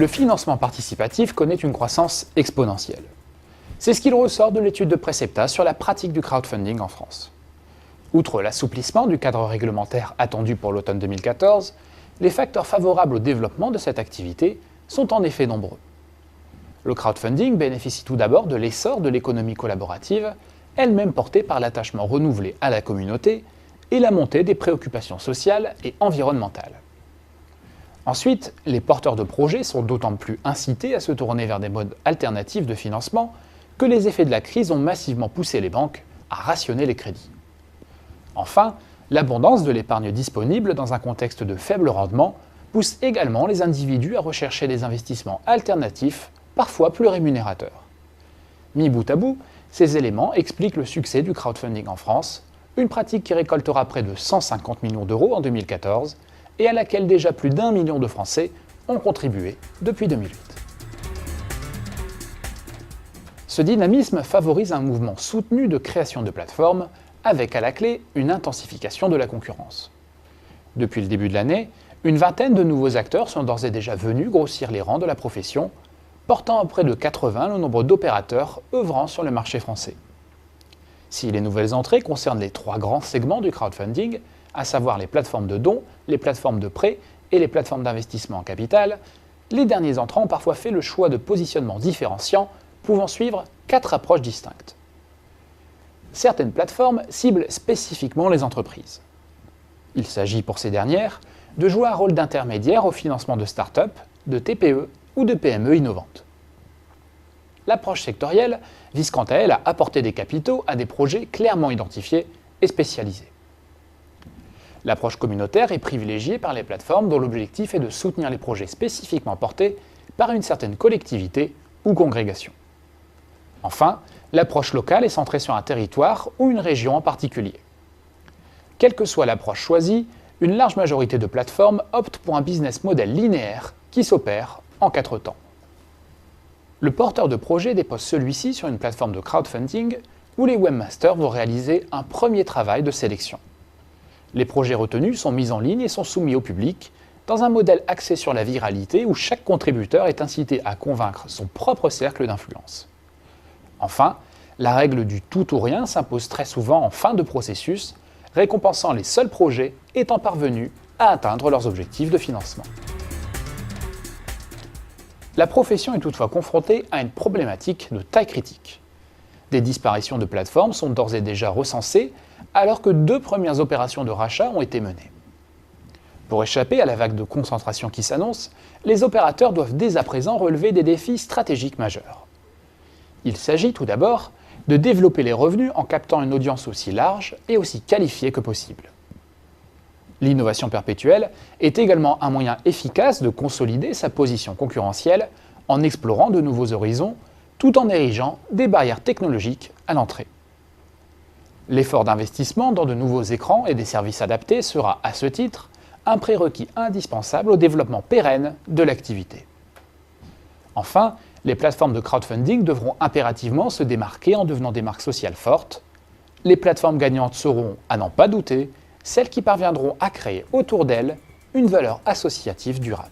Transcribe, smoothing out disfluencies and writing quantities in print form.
le financement participatif connaît une croissance exponentielle. C'est ce qu'il ressort de l'étude de Precepta sur la pratique du crowdfunding en France. Outre l'assouplissement du cadre réglementaire attendu pour l'automne 2014, les facteurs favorables au développement de cette activité sont en effet nombreux. Le crowdfunding bénéficie tout d'abord de l'essor de l'économie collaborative, elle-même portée par l'attachement renouvelé à la communauté et la montée des préoccupations sociales et environnementales. Ensuite, les porteurs de projets sont d'autant plus incités à se tourner vers des modes alternatifs de financement que les effets de la crise ont massivement poussé les banques à rationner les crédits. Enfin, l'abondance de l'épargne disponible dans un contexte de faible rendement pousse également les individus à rechercher des investissements alternatifs, parfois plus rémunérateurs. Mis bout à bout, ces éléments expliquent le succès du crowdfunding en France, une pratique qui récoltera près de 150 millions d'euros en 2014 et à laquelle déjà plus d'1 million de Français ont contribué depuis 2008. Ce dynamisme favorise un mouvement soutenu de création de plateformes, avec à la clé une intensification de la concurrence. Depuis le début de l'année, une vingtaine de nouveaux acteurs sont d'ores et déjà venus grossir les rangs de la profession, portant à près de 80 le nombre d'opérateurs œuvrant sur le marché français. Si les nouvelles entrées concernent les 3 grands segments du crowdfunding, à savoir les plateformes de dons, les plateformes de prêt et les plateformes d'investissement en capital, les derniers entrants ont parfois fait le choix de positionnements différenciants, pouvant suivre 4 approches distinctes. Certaines plateformes ciblent spécifiquement les entreprises. Il s'agit pour ces dernières de jouer un rôle d'intermédiaire au financement de start-up, de TPE ou de PME innovantes. L'approche sectorielle vise quant à elle à apporter des capitaux à des projets clairement identifiés et spécialisés. L'approche communautaire est privilégiée par les plateformes dont l'objectif est de soutenir les projets spécifiquement portés par une certaine collectivité ou congrégation. Enfin, l'approche locale est centrée sur un territoire ou une région en particulier. Quelle que soit l'approche choisie, une large majorité de plateformes optent pour un business model linéaire qui s'opère en 4 temps. Le porteur de projet dépose celui-ci sur une plateforme de crowdfunding où les webmasters vont réaliser un premier travail de sélection. Les projets retenus sont mis en ligne et sont soumis au public dans un modèle axé sur la viralité où chaque contributeur est incité à convaincre son propre cercle d'influence. Enfin, la règle du tout ou rien s'impose très souvent en fin de processus, récompensant les seuls projets étant parvenus à atteindre leurs objectifs de financement. La profession est toutefois confrontée à une problématique de taille critique. Des disparitions de plateformes sont d'ores et déjà recensées, alors que 2 premières opérations de rachat ont été menées. Pour échapper à la vague de concentration qui s'annonce, les opérateurs doivent dès à présent relever des défis stratégiques majeurs. Il s'agit tout d'abord de développer les revenus en captant une audience aussi large et aussi qualifiée que possible. L'innovation perpétuelle est également un moyen efficace de consolider sa position concurrentielle en explorant de nouveaux horizons tout en érigeant des barrières technologiques à l'entrée. L'effort d'investissement dans de nouveaux écrans et des services adaptés sera, à ce titre, un prérequis indispensable au développement pérenne de l'activité. Enfin, les plateformes de crowdfunding devront impérativement se démarquer en devenant des marques sociales fortes. Les plateformes gagnantes seront, à n'en pas douter, celles qui parviendront à créer autour d'elles une valeur associative durable.